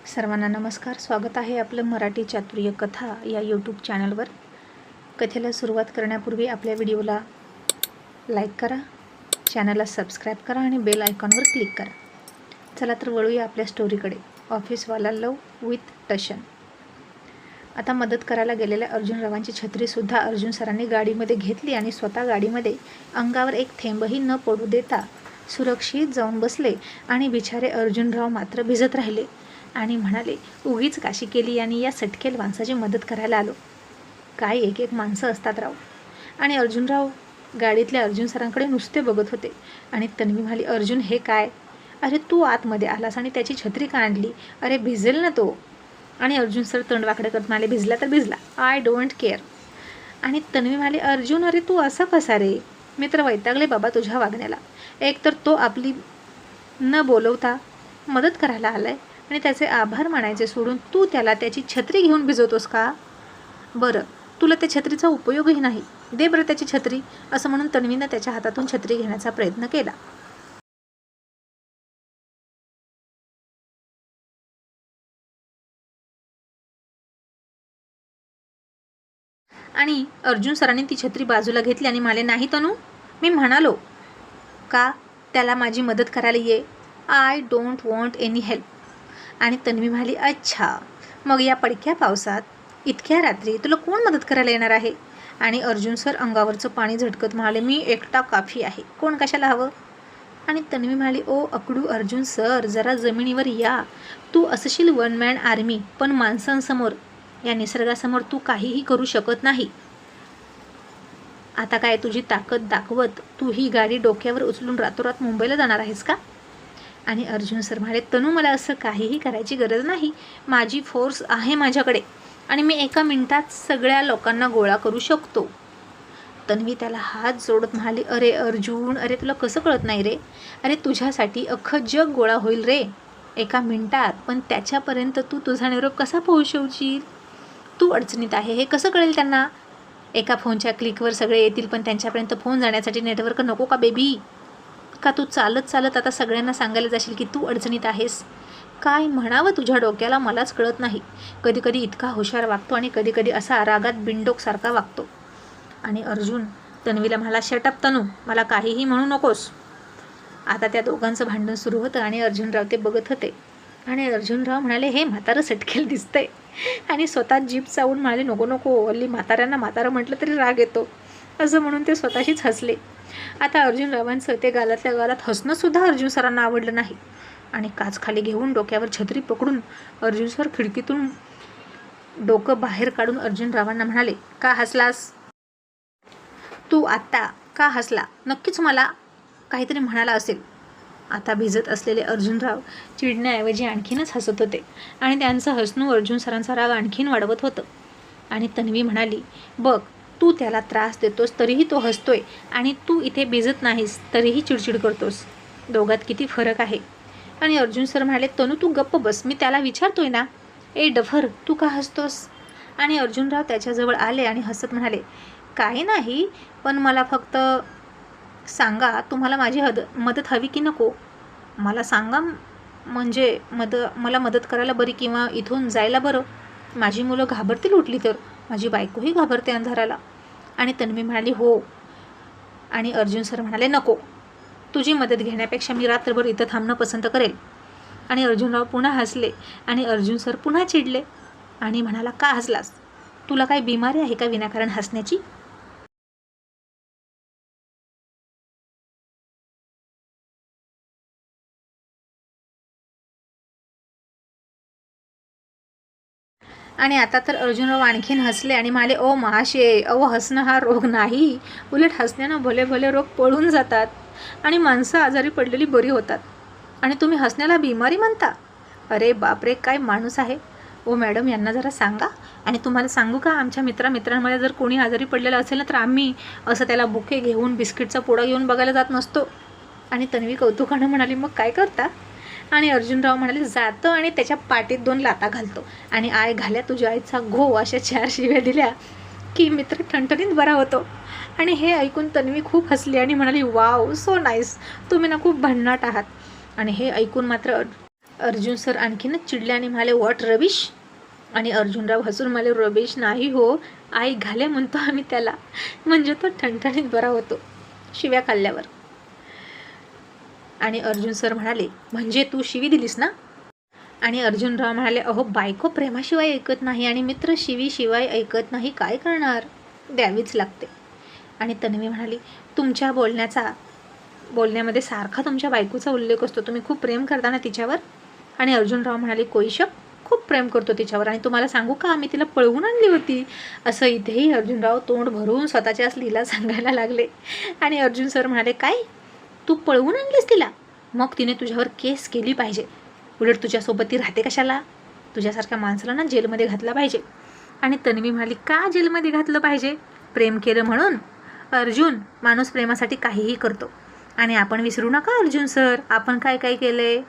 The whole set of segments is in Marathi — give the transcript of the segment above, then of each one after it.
सर्वांना नमस्कार. स्वागत आहे आपलं मराठी चातुर्य कथा या यूट्यूब चॅनलवर. कथेला सुरुवात करण्यापूर्वी आपल्या व्हिडिओला लाईक करा, चॅनलला सबस्क्राईब करा आणि बेल आयकॉनवर क्लिक करा. चला तर वळूया आपल्या स्टोरीकडे. ऑफिसवाला लव विथ टशन. आता मदत करायला गेलेल्या अर्जुनरावांची छत्रीसुद्धा अर्जुन सरांनी गाडीमध्ये घेतली आणि स्वतः गाडीमध्ये अंगावर एक थेंबही न पडू देता सुरक्षित जाऊन बसले. आणि बिचारे अर्जुनराव मात्र भिजत राहिले आणि म्हणाले, उगीच काशी केली आणि या सटकेल माणसाची मदत करायला आलो. काय एक एक माणसं असतात राव. आणि अर्जुनराव गाडीतल्या अर्जुन सरांकडे नुसते बघत होते. आणि तन्वी म्हणाली, अर्जुन हे काय? अरे तू आतमध्ये आलास आणि त्याची छत्री का आणली? अरे भिजेल ना तो. आणि अर्जुन सर तोंड वाकडे करत म्हणाले, भिजला तर भिजला, आय डोंट केअर. आणि तन्वी म्हणाली, अर्जुन अरे तू असा कसा रे? मी तर वैतागले बाबा तुझ्या वागण्याला. एक तर तो आपली न बोलवता मदत करायला आलाय आणि त्याचे आभार मानायचे सोडून तू त्याला त्याची छत्री घेऊन भिजवतोस का? बरं, तुला त्या छत्रीचा उपयोगही नाही, दे बरं त्याची छत्री. असं म्हणून तन्वीनं त्याच्या हातातून छत्री घेण्याचा प्रयत्न केला. आणि अर्जुन सरांनी ती छत्री बाजूला घेतली आणि म्हणाले, नाही तनू, मी म्हणालो का त्याला माझी मदत करायला ये. I don't want any help. आणि तन्वी म्हणाली, अच्छा, मग या पडक्या पावसात इतक्या रात्री तुला कोण मदत करायला येणार आहे? आणि अर्जुन सर अंगावरचं पाणी झटकत म्हणाले, मी एकटा काफी आहे, कोण कशाला हवं? आणि तन्वी म्हणाली, ओ अकडू अर्जुन सर, जरा जमिनीवर या. तू असशील वन मॅन आर्मी, पण माणसांसमोर, या निसर्गासमोर तू काहीही करू शकत नाही. आता काय तुझी ताकद दाखवत तू ही गाडी डोक्यावर उचलून रातोरात मुंबईला जाणार आहेस का? आणि अर्जुन सर म्हणाले, तनू मला असं काहीही करायची गरज नाही, माझी फोर्स आहे माझ्याकडे आणि मी एका मिनिटात सगळ्या लोकांना गोळा करू शकतो. तन्वी त्याला हात जोडत म्हणाली, अरे अर्जुन, अरे तुला कसं कळत नाही रे? अरे तुझ्यासाठी अख्खं जग गोळा होईल रे एका मिनिटात, पण त्याच्यापर्यंत तू तुझा निरोप कसा पोहोचवशील? तू अडचणीत आहे हे कसं कळेल त्यांना? एका फोनच्या क्लिकवर सगळे येतील, पण त्यांच्यापर्यंत फोन जाण्यासाठी नेटवर्क नको का बेबी? का तू चालत चालत आता सगळ्यांना सांगायला जाशील की तू अडचणीत आहेस? काय म्हणावं तुझ्या डोक्याला मलाच कळत नाही. कधी कधी इतका हुशार वागतो आणि कधी कधी असा रागात बिनडोकसारखा वागतो. आणि अर्जुन तन्वीला म्हणाला, शटअप तनू, मला काहीही म्हणू नकोस. आता त्या दोघांचं भांडण सुरू होतं आणि अर्जुनराव ते बघत होते. आणि अर्जुनराव म्हणाले, हे म्हातारं सटकेल दिसतंय. आणि स्वतः जीप चावून म्हणाले, नको नको, हल्ली म्हाताऱ्यांना म्हातारं म्हटलं तरी राग येतो. असं म्हणून ते स्वतःशीच हसले. आता अर्जुनरावांचं ते गालातल्या गालात हसणंसुद्धा अर्जुन सरांना आवडलं नाही. आणि काच खाली घेऊन डोक्यावर छत्री पकडून अर्जुन सर खिडकीतून डोकं बाहेर काढून अर्जुनरावांना म्हणाले, का हसलास? तू आत्ता का हसला? नक्कीच मला काहीतरी म्हणाला असेल. आता भिजत असलेले अर्जुनराव चिडण्याऐवजी आणखीनच हसत होते आणि त्यांचं हसणं अर्जुन सरांचा राग आणखीन वाढवत होतं. आणि तन्वी म्हणाली, बघ, तू त्याला त्रास देतोस तरीही तो हसतोय आणि तू इथे भिजत नाहीस तरीही चिडचिड करतोस. दोघात किती फरक आहे. आणि अर्जुन सर म्हणाले, तनू तू गप्प बस, मी त्याला विचारतोय ना. ए डफर, तू का हसतोस? आणि अर्जुनराव त्याच्याजवळ आले आणि हसत म्हणाले, काही नाही, पण मला फक्त सांगा, तुम्हाला माझी मदत हवी की नको? मला सांगा, म्हणजे मला मदत करायला बरी किंवा इथून जायला बरं. माझी मुलं घाबरतील उठली तर, माझी बायकोही घाबरते अंधाराला. आणि तन्वी म्हणाली, हो. आणि अर्जुन सर म्हणाले, नको, तुझी मदत घेण्यापेक्षा मी रात्रभर इथं थांबणं पसंत करेल. आणि अर्जुनराव पुन्हा हसले आणि अर्जुन सर पुन्हा चिडले आणि म्हणाला, का हसलास? तुला काय बिमारी आहे का विनाकारण हसण्याची? आणि आता तर अर्जुनराव आणखीन हसले आणि म्हणाले, ओ महाशय, अहो हसणं हा रोग नाही, उलट हसण्यानं भले भले रोग पळून जातात आणि माणसं आजारी पडलेली बरी होतात आणि तुम्ही हसण्याला बिमारी म्हणता? अरे बापरे, काय माणूस आहे. ओ मॅडम, यांना जरा सांगा. आणि तुम्हाला सांगू का, आमच्या मित्रांमध्ये जर कोणी आजारी पडलेलं असेल ना, तर आम्ही असं त्याला बुके घेऊन बिस्किटचा पोडा घेऊन बघायला जात नसतो. आणि तन्वी कौतुकानं म्हणाली, मग काय करता? आणि अर्जुनराव म्हणाले, जातं आणि त्याच्या पाठीत 2 लाथा घालतो आणि आय घाल्या तुझ्या आईचा घो, अशा 4 शिव्या दिल्या की मित्र ठणठणीत बरा होतो. आणि हे ऐकून तन्वी खूप हसली आणि म्हणाली, वाव, सो नाईस, तुम्ही ना खूप भन्नाट आहात. आणि हे ऐकून मात्र अर्जुन सर आणखीनच चिडले आणि म्हणाले व्हॉट रबिश. आणि अर्जुनराव हसून म्हणाले रबिश नाही हो, आई घाले म्हणतो आम्ही त्याला, म्हणजे तो ठणठणीत बरा होतो शिव्या खाल्ल्यावर. आणि अर्जुन सर म्हणाले म्हणजे तू शिवी दिलीस ना. आणि अर्जुनराव म्हणाले अहो बायको प्रेमाशिवाय ऐकत नाही आणि मित्र शिवाय ऐकत नाही, काय करणार, द्यावीच लागते. आणि तन्वी म्हणाली तुमच्या बोलण्यामध्ये सारखा तुमच्या बायकोचा उल्लेख असतो, तुम्ही खूप प्रेम करता ना तिच्यावर. आणि अर्जुनराव म्हणाले कोईशक खूप प्रेम करतो तिच्यावर आणि तुम्हाला सांगू का आम्ही तिला पळवून आणली होती. असं इथेही अर्जुनराव तोंड भरून स्वतःच्याच लीला सांगायला लागले. आणि अर्जुन सर म्हणाले काय तू पळवून आणलीस तिला, मग तिने तुझ्यावर केस केली पाहिजे, उलट तुझ्यासोबत ती राहते कशाला, तुझ्यासारख्या माणसाला ना जेलमध्ये घातलं पाहिजे. आणि तन्वी म्हणाली का जेलमध्ये घातलं पाहिजे, प्रेम केलं म्हणून. अर्जुन माणूस प्रेमासाठी काहीही करतो आणि आपण विसरू नका अर्जुन सर आपण काय काय केलंय,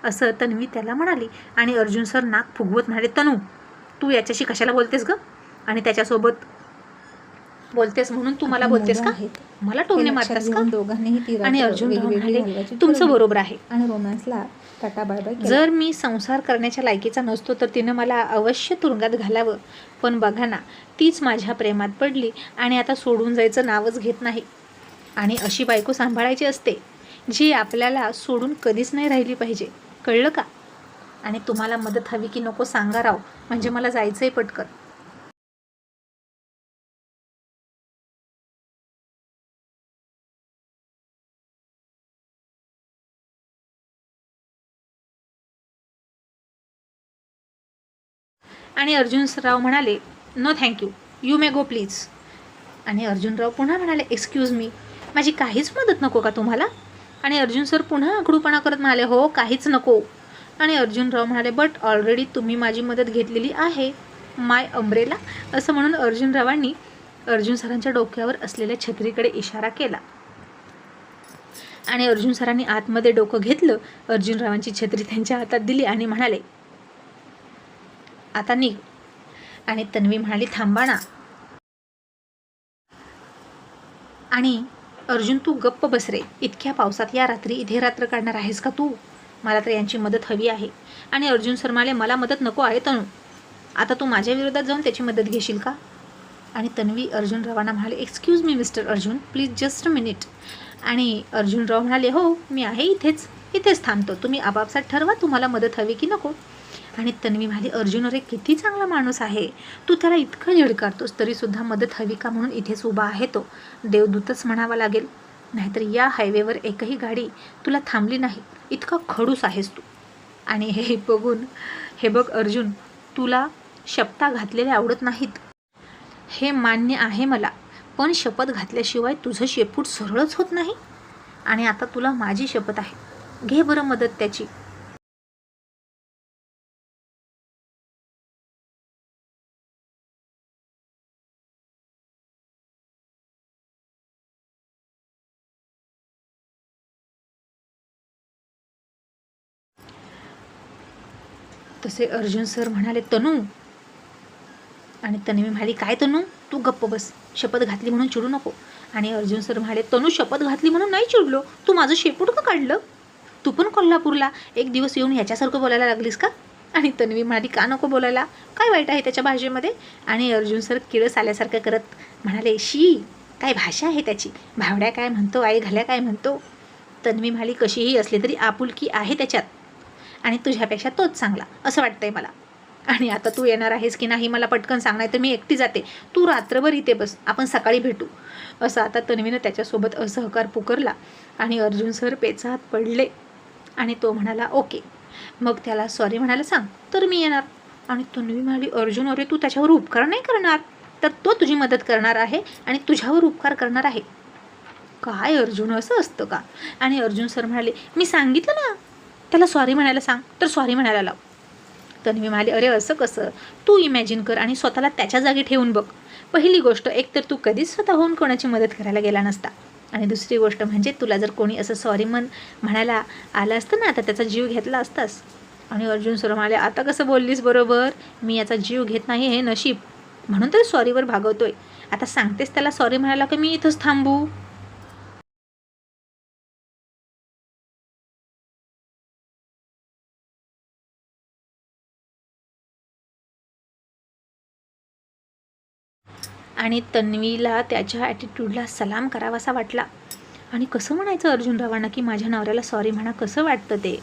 असं तन्वी त्याला म्हणाली. आणि अर्जुन सर नाक फुगवत म्हणाले तनू तू याच्याशी कशाला बोलतेस ग, आणि त्याच्यासोबत बोलतेस म्हणून तू मला बोलतेस का, मला टोमणे मारतेस का. आणि अर्जुन म्हणाले तुमचं बरोबर आहे आणि रोमॅन्सला टाटा बाय बाय. जर मी संसार करण्याच्या लायकीचा नसतो तर तिनं मला अवश्य तुरुंगात घालावं, पण बघा ना तीच माझ्या प्रेमात पडली आणि आता सोडून जायचं नावच घेत नाही. आणि अशी बायको सांभाळायची असते जी आपल्याला सोडून कधीच नाही राहिली पाहिजे, कळलं का. आणि तुम्हाला मदत हवी की नको सांगा राव, म्हणजे मला जायचंय पटकन. आणि अर्जुनराव म्हणाले no thank you, you may go please. आणि अर्जुनराव पुन्हा म्हणाले एक्सक्यूज मी, माझी काहीच मदत नको का तुम्हाला. आणि अर्जुन सर पुन्हा आकडूपणा करत म्हणाले हो काहीच नको. आणि अर्जुनराव म्हणाले बट ऑलरेडी तुम्ही माझी मदत घेतलेली आहे, माय अम्ब्रेला. असं म्हणून अर्जुनरावांनी अर्जुन सरांच्या डोक्यावर असलेल्या छत्रीकडे इशारा केला. आणि अर्जुन सरांनी आतमध्ये डोकं घेतलं, अर्जुनरावांची छत्री त्यांच्या हातात दिली आणि म्हणाले आता निघ. आणि तन्वी म्हणाली थांबा ना. आणि अर्जुन तू गप्प बस रे, इतक्या पावसात या रात्री इथे रात्र काढणार आहेस का तू, मला तर यांची मदत हवी आहे. आणि अर्जुन सर म्हणाले मला मदत नको आहे तनू, आता तू माझ्या विरोधात जाऊन त्याची मदत घेशील का. आणि तन्वी अर्जुनरावांना म्हणाले excuse me mister Arjun please just a minute. आणि अर्जुनराव म्हणाले हो मी आहे इथेच थांबतो, तुम्ही आपापसात ठरवा तुम्हाला मदत हवी की नको. आणि तन्वी म्हणाली अर्जुन अरे किती चांगला माणूस आहे, तू त्याला इतकं झिडकारतोस तरीसुद्धा मदत हवी का म्हणून इथेच उभा आहे तो, देवदूतच म्हणावा लागेल, नाहीतर या हायवेवर एकही गाडी तुला थांबली नाही, इतका खडूस आहेस तू. आणि हे बघ अर्जुन तुला शपथा घातलेल्या आवडत नाहीत, हे मान्य आहे मला, पण शपथ घातल्याशिवाय तुझं शेपूट सरळच होत नाही. आणि आता तुला माझी शपथ आहे, घे बरं मदत त्याची. तसे अर्जुन सर म्हणाले तनू. आणि तन्वी म्हणाली काय तनू तू गप्प बस, शपथ घातली म्हणून चिडू नको. आणि अर्जुन सर म्हणाले तनू शपथ घातली म्हणून नाही चिडलो, तू माझं शेपूट का काढलं, तू पण कोल्हापूरला एक दिवस येऊन ह्याच्यासारखं बोलायला लागलीस का. आणि तन्वी म्हणाली का नको बोलायला, काय वाईट आहे त्याच्या भाषेमध्ये. आणि अर्जुन सर किळस आल्यासारखं करत म्हणाले शी काय भाषा आहे त्याची, भावड्या काय म्हणतो आई घाल्या काय म्हणतो. तन्वी म्हणाली कशीही असली तरी आपुलकी आहे त्याच्यात आणि तुझ्यापेक्षा तोच चांगला असं वाटतंय मला. आणि आता तू येणार आहेस की नाही मला पटकन सांग, नाही तर मी एकटी जाते, तू रात्रभर इथे बस, आपण सकाळी भेटू. असं आता तन्वीनं त्याच्यासोबत असहकार पुकारला. आणि अर्जुन सर पेचात पडले आणि तो म्हणाला ओके, मग त्याला सॉरी म्हणायला सांग तर मी येणार. आणि तन्वी म्हणाली अर्जुन अरे तू त्याच्यावर उपकार नाही करणार, तर तो तुझी मदत करणार आहे आणि तुझ्यावर उपकार करणार आहे. काय अर्जुन असं असतं का. आणि अर्जुन सर म्हणाले मी सांगितलं ना त्याला सॉरी म्हणायला सांग तर सॉरी म्हणायला लाव. तन्वी म्हणाली अरे असं कसं, तू इमॅजिन कर आणि स्वतःला त्याच्या जागी ठेवून बघ. पहिली गोष्ट एक तर तू कधीच स्वतःहून कोणाची मदत करायला गेला नसता, आणि दुसरी गोष्ट म्हणजे तुला जर कोणी असं सॉरी म्हणायला आलं असतं ना तर त्याचा जीव घेतला असतास. आणि अर्जुन सर म्हणाले आता कसं बोललीस बरोबर, मी याचा जीव घेत नाही हे नशीब, म्हणून तर सॉरीवर भागवतोय. आता सांगतेस त्याला सॉरी म्हणायला की मी इथंच थांबू. आणि तन्वीला त्याच्या ॲटिट्यूडला सलाम करावासा वाटला. आणि कसं म्हणायचं अर्जुनरावांना की माझ्या नवऱ्याला सॉरी म्हणा, कसं वाटतं ते.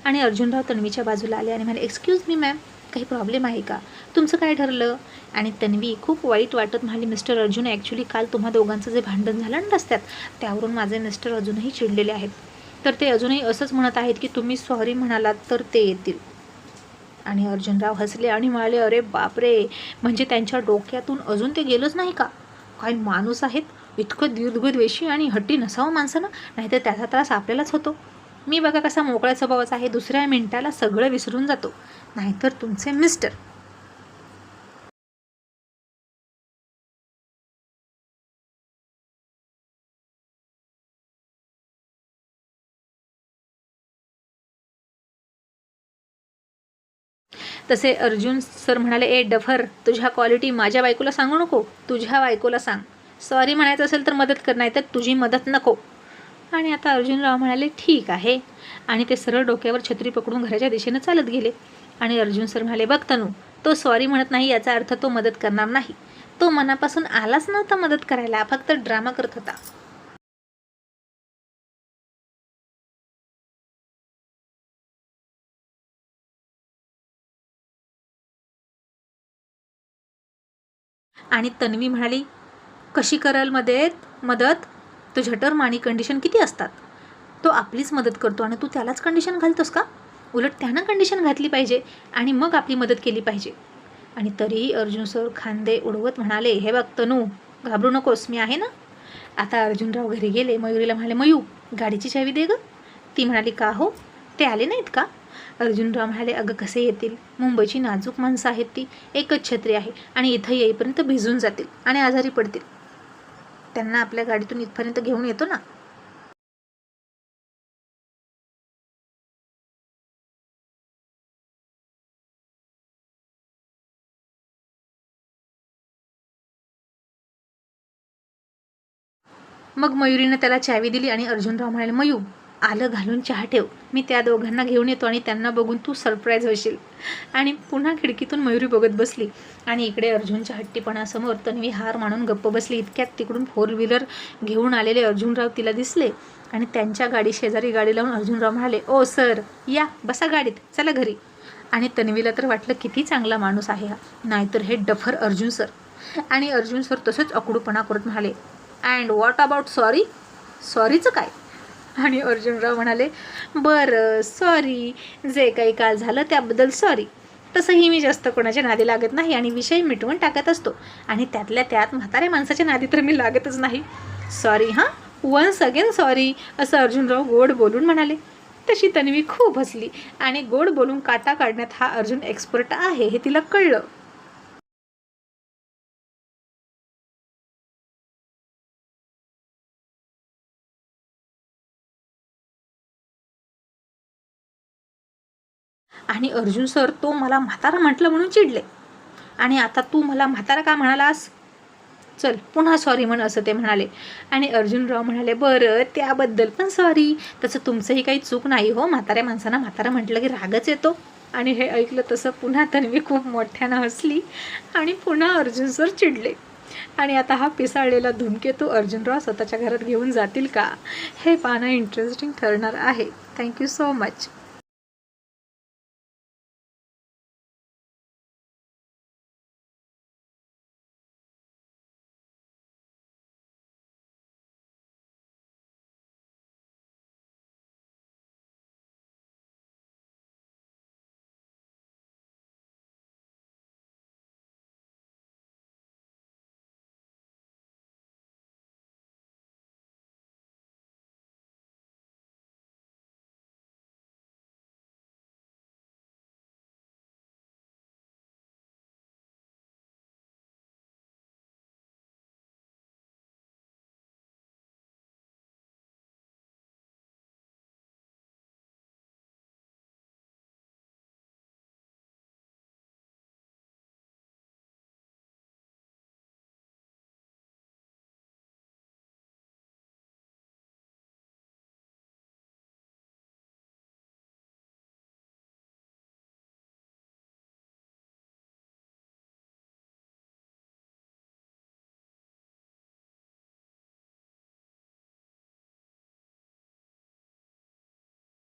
आणि अर्जुनराव तन्वीच्या बाजूला आले आणि म्हणाले, एक्सक्यूज मी मॅम, काही प्रॉब्लेम आहे का, तुमचं काय ठरलं. आणि तन्वी खूप वाईट वाटत म्हणाली, मिस्टर अर्जुन, ॲक्च्युली काल तुम्हा दोघांचं जे भांडण झालं ना रस्त्यात, त्यावरून माझे मिस्टर अजूनही चिडलेले आहेत. तर ते अजूनही असंच म्हणत आहेत की तुम्ही सॉरी म्हणालात तर ते येतील. आणि अर्जुनराव हसले आणि म्हणाले, अरे बापरे, म्हणजे त्यांच्या डोक्यातून अजून ते गेलंच नाही का. काय माणूस आहेत, इतकं दीर्घद्वेषी आणि हट्टी नसावं माणसानं, नाहीतर त्याचा त्रास आपल्यालाच होतो. मी बघा कसा मोकळ्या स्वभावाचा आहे, दुसऱ्या मिनिटाला सगळं विसरून जातो, नाहीतर तुमचे मिस्टर. तसे अर्जुन सर म्हणाले, ए डफर, तुझ्या क्वालिटी माझ्या बायकोला सांगू नको, तुझ्या बायकोला सांग. सॉरी म्हणायचं असेल तर मदत कर, नाही तर तुझी मदत नको. आणि आता अर्जुनराव म्हणाले, ठीक आहे. आणि ते सरळ डोक्यावर छत्री पकडून घराच्या दिशेनं चालत गेले. आणि अर्जुन सर म्हणाले, बघ तनू, तो सॉरी म्हणत नाही याचा अर्थ तो मदत करणार नाही. तो मनापासून आलाच नव्हता मदत करायला, फक्त ड्रामा करत होता. आणि तन्वी म्हणाली, कशी करल मदत, तुझ्या टर्म आणि कंडिशन किती असतात. तो आपलीच मदत करतो आणि तू त्यालाच कंडिशन घालतोस का. उलट त्यानं कंडिशन घातली पाहिजे आणि मग आपली मदत केली पाहिजे. आणि तरीही अर्जुन सर खांदे उडवत म्हणाले, हे बघ तनू, घाबरू नकोस, मी आहे ना. आता अर्जुनराव घरी गेले. मयुरीला म्हणाले, मयू, गाडीची चावी दे गं. ती म्हणाली, का हो, ते आले नाहीत का. अर्जुनराव म्हणाले, अगं कसे येतील, मुंबईची नाजूक माणसं आहेत ती, एकच छत्री आहे आणि इथं येईपर्यंत भिजून जातील आणि आजारी पडतील. त्यांना आपल्या गाडीतून इथपर्यंत घेऊन येतो ना. मग मयुरीनं त्याला चावी दिली आणि अर्जुनराव म्हणाले, मयू, आलं घालून चहा ठेव, मी त्या दोघांना घेऊन येतो आणि त्यांना बघून तू सरप्राईज होशील. आणि पुन्हा खिडकीतून मयुरी बघत बसली. आणि इकडे अर्जुनच्या हट्टीपणासमोर तन्वी हार मानून गप्प बसली. इतक्यात तिकडून 4 व्हीलर घेऊन आलेले अर्जुनराव तिला दिसले आणि त्यांच्या गाडी शेजारी गाडी लावून अर्जुनराव म्हणाले, ओ सर, या बसा गाडीत, चला घरी. आणि तन्वीला तर वाटलं किती चांगला माणूस आहे हा, नाहीतर हे डफर अर्जुन सर. आणि अर्जुन सर तसंच अकडूपणा करत म्हणाले, अँड व्हॉट अबाउट सॉरी, सॉरीचं काय. आणि अर्जुनराव म्हणाले, बरं सॉरी, जे काही काल झालं त्याबद्दल सॉरी. तसंही मी जास्त कोणाच्या नादी लागत नाही आणि विषय मिटवून टाकत असतो, आणि त्यातल्या त्यात म्हाताऱ्या माणसाच्या नादी तर मी लागतच नाही. सॉरी हां, वन्स अगेन सॉरी, असं अर्जुनराव गोड बोलून म्हणाले. तशी तन्वी खूप हसली आणि गोड बोलून काटा काढण्यात हा अर्जुन एक्सपर्ट आहे हे तिला कळलं. आणि अर्जुन सर, तो मला म्हातारा म्हटलं म्हणून चिडले, आणि आता तू मला म्हातारा का म्हणालास, चल पुन्हा सॉरी म्हण, असं ते म्हणाले. आणि अर्जुनराव म्हणाले, बरं त्याबद्दल पण सॉरी, तसं तुमचंही काही चूक नाही हो, म्हाताऱ्या माणसांना म्हातारा म्हटलं की रागच येतो. आणि हे ऐकलं तसं पुन्हा तन्वी खूप मोठ्यानं हसली आणि पुन्हा अर्जुन सर चिडले. आणि आता हा पिसाळलेला धूमकेतू अर्जुनराव स्वतःच्या घरात घेऊन जातील का, हे पाहणं इंटरेस्टिंग ठरणार आहे. Thank you so much.